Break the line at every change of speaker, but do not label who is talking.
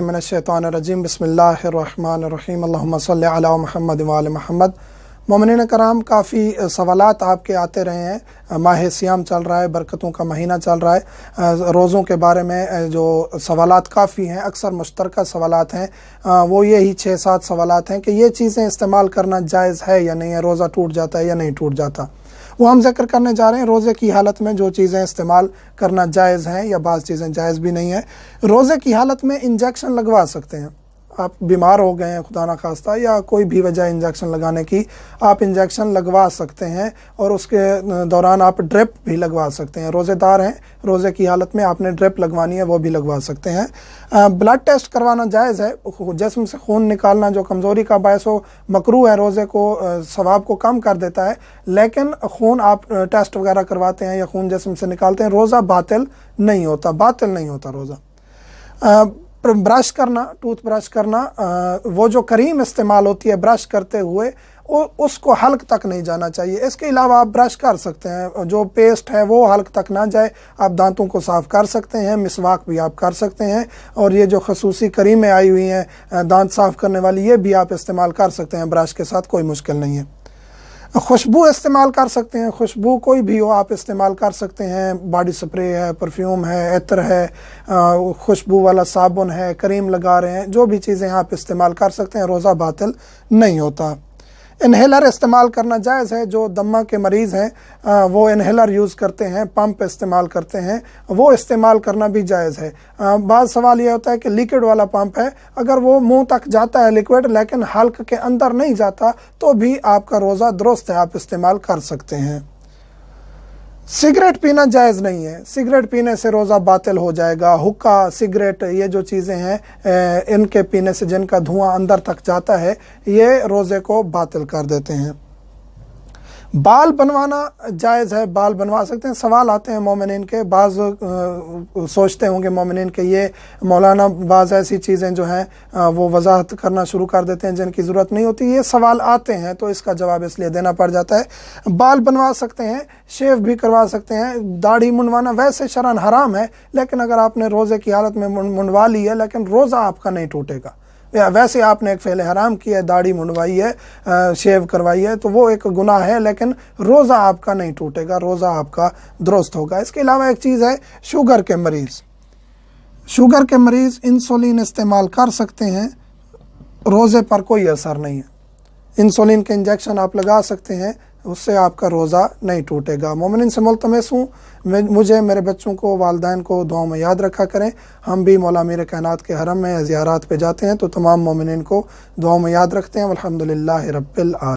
मिनश्शैतानिर्रजीम बिस्मिल्लाहिर्रहमानिर्रहीम अल्लाहुम्मा सल्लि अला मुहम्मद व आले मुहम्मद। मोमिनीन कराम, काफ़ी सवालात आपके आते रहे हैं। माह सियाम चल रहा है, बरकतों का महीना चल रहा है। रोज़ों के बारे में जो सवालात काफ़ी हैं, अक्सर मुश्तरका सवालात हैं। वो यही 6-7 सवालात हैं कि ये चीज़ें इस्तेमाल करना जायज़ है या नहीं है, रोज़ा टूट जाता है या नहीं टूट जाता। वो हम जिक्र करने जा रहे हैं रोज़े की हालत में जो चीज़ें इस्तेमाल करना जायज़ हैं या बाज़ चीज़ें जायज़ भी नहीं है। रोज़े की हालत में इंजेक्शन लगवा सकते हैं। आप बीमार हो गए हैं खुदा ना खास्ता, या कोई भी वजह इंजेक्शन लगाने की, आप इंजेक्शन लगवा सकते हैं और उसके दौरान आप ड्रिप भी लगवा सकते हैं। रोज़ेदार हैं, रोज़े की हालत में आपने ड्रिप लगवानी है, वो भी लगवा सकते हैं। ब्लड टेस्ट करवाना जायज़ है। जिस्म से खून निकालना जो कमज़ोरी का बायस हो मकरूह है, रोज़े को सवाब को कम कर देता है, लेकिन खून आप टेस्ट वगैरह करवाते हैं या खून जिस्म से निकालते हैं, रोज़ा बातिल नहीं होता, बातिल नहीं होता रोज़ा। ब्रश करना, टूथ ब्रश करना, वो जो करीम इस्तेमाल होती है ब्रश करते हुए, उसको हल्क तक नहीं जाना चाहिए। इसके अलावा आप ब्रश कर सकते हैं, जो पेस्ट है वो हल्क तक ना जाए, आप दांतों को साफ़ कर सकते हैं। मिसवाक भी आप कर सकते हैं, और ये जो खसूसी करीमें आई हुई हैं दांत साफ़ करने वाली, ये भी आप इस्तेमाल कर सकते हैं ब्रश के साथ, कोई मुश्किल नहीं है। खुशबू इस्तेमाल कर सकते हैं, खुशबू कोई भी हो आप इस्तेमाल कर सकते हैं। बॉडी स्प्रे है, परफ्यूम है, इत्र है, खुशबू वाला साबुन है, करीम लगा रहे हैं, जो भी चीज़ें आप इस्तेमाल कर सकते हैं, रोज़ा बातिल नहीं होता। इन्हेलर इस्तेमाल करना जायज़ है। जो दमा के मरीज़ हैं वो इन्हेलर यूज़ करते हैं, पंप इस्तेमाल करते हैं, वो इस्तेमाल करना भी जायज़ है। बात सवाल ये होता है कि लिक्विड वाला पंप है, अगर वो मुंह तक जाता है लिक्विड लेकिन हल्क के अंदर नहीं जाता, तो भी आपका रोज़ा दुरुस्त है, आप इस्तेमाल कर सकते हैं। सिगरेट पीना जायज़ नहीं है, सिगरेट पीने से रोज़ा बातिल हो जाएगा। हुक्का, सिगरेट, ये जो चीज़ें हैं इनके पीने से जिनका धुआं अंदर तक जाता है, ये रोज़े को बातिल कर देते हैं। बाल बनवाना जायज़ है, बाल बनवा सकते हैं। सवाल आते हैं मोमिनीन के, बाज़ सोचते होंगे मोमिनीन के ये मौलाना बाज़ ऐसी चीज़ें जो हैं वो वजाहत करना शुरू कर देते हैं जिनकी ज़रूरत नहीं होती। ये सवाल आते हैं तो इसका जवाब इसलिए देना पड़ जाता है। बाल बनवा सकते हैं, शेव भी करवा सकते हैं। दाढ़ी मुंडवाना वैसे शरन हराम है, लेकिन अगर आपने रोज़े की हालत में मुंडवा ली है, लेकिन रोज़ा आपका नहीं टूटेगा। वैसे आपने एक फ़ेल हराम किया है, दाढ़ी मुंडवाई है, शेव करवाई है, तो वो एक गुनाह है, लेकिन रोज़ा आपका नहीं टूटेगा, रोज़ा आपका दुरुस्त होगा। इसके अलावा एक चीज़ है, शुगर के मरीज़, शुगर के मरीज़ इंसुलिन इस्तेमाल कर सकते हैं, रोज़े पर कोई असर नहीं है। इंसुलिन के इंजेक्शन आप लगा सकते हैं, उससे आपका रोज़ा नहीं टूटेगा। मोमिनीन से मुल्तमस हूँ, मुझे, मेरे बच्चों को, वालिदैन को दुआओं में याद रखा करें। हम भी मौला मीर कायनात के हरम में ज़ियारत पे जाते हैं तो तमाम मोमिनीन को दुआओं में याद रखते हैं। अल्हम्दुलिल्लाह रब्बिल आलमीन।